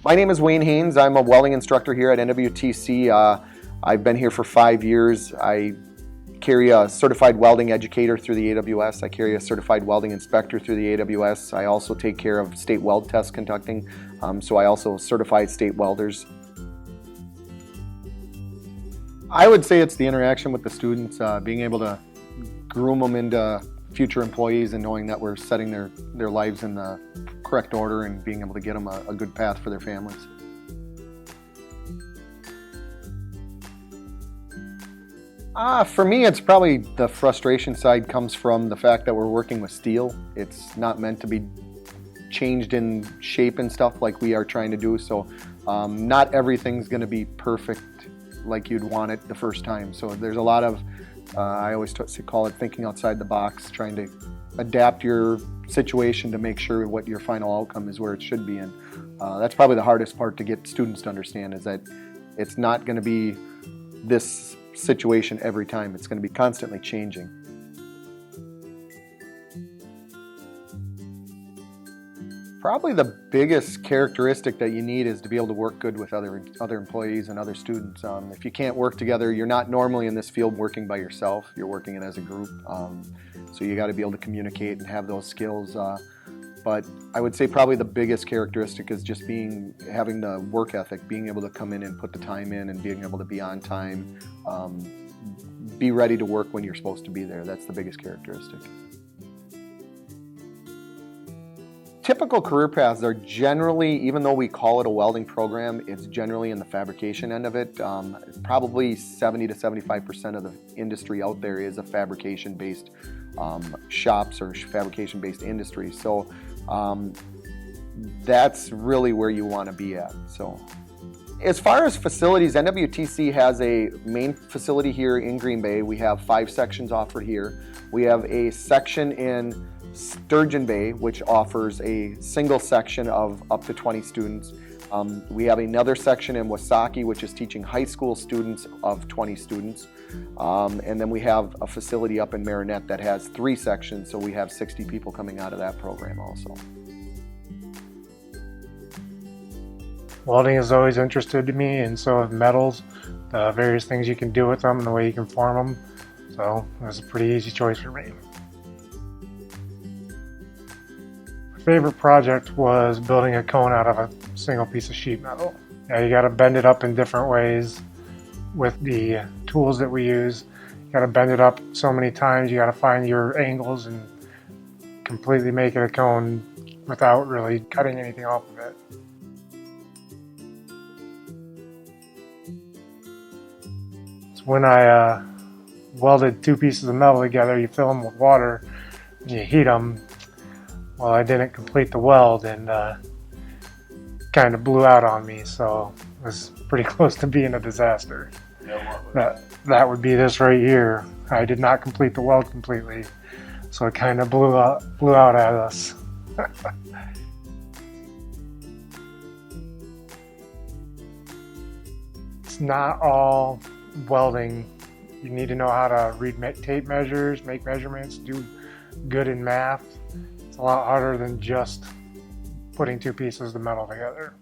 My name is Wayne Haynes. I'm a welding instructor here at NWTC. I've been here for 5 years. I carry a certified welding educator through the AWS. I carry a certified welding inspector through the AWS. I also take care of state weld test conducting, so I also certify state welders. I would say it's the interaction with the students, being able to groom them into future employees and knowing that we're setting their lives in the correct order and being able to get them a good path for their families. For me, it's probably the frustration side comes from the fact that we're working with steel. It's not meant to be changed in shape and stuff like we are trying to do, so not everything's going to be perfect like you'd want it the first time. So there's a lot of, I always call it thinking outside the box, trying to adapt your situation to make sure what your final outcome is where it should be. And that's probably the hardest part to get students to understand, is that it's not going to be this situation every time. It's going to be constantly changing. Probably the biggest characteristic that you need is to be able to work good with other employees and other students. If you can't work together, you're not normally in this field working by yourself. You're working it as a group. So you got to be able to communicate and have those skills. But I would say probably the biggest characteristic is just having the work ethic, being able to come in and put the time in and being able to be on time, be ready to work when you're supposed to be there. That's the biggest characteristic. Typical career paths are generally, even though we call it a welding program, it's generally in the fabrication end of it. Probably 70 to 75% of the industry out there is a fabrication-based shops or fabrication-based industry. So that's really where you want to be at. So, as far as facilities, NWTC has a main facility here in Green Bay. We have 5 sections offered here. We have a section in Sturgeon Bay, which offers a single section of up to 20 students. We have another section in Wasaki, which is teaching high school students of 20 students. And then we have a facility up in Marinette that has 3 sections, so we have 60 people coming out of that program also. Welding has always interested me, and so have metals, the various things you can do with them and the way you can form them. So it was a pretty easy choice for me. My favorite project was building a cone out of a single piece of sheet metal. Yeah, you got to bend it up in different ways with the tools that we use. You got to bend it up so many times. You got to find your angles and completely make it a cone without really cutting anything off of it. So when I welded 2 pieces of metal together, you fill them with water and you heat them. Well, I didn't complete the weld and kind of blew out on me, so it was pretty close to being a disaster. That would be this right here. I did not complete the weld completely, so it kind of blew out at us. It's not all welding. You need to know how to read tape measures, make measurements, do good in math. It's a lot harder than just putting 2 pieces of metal together.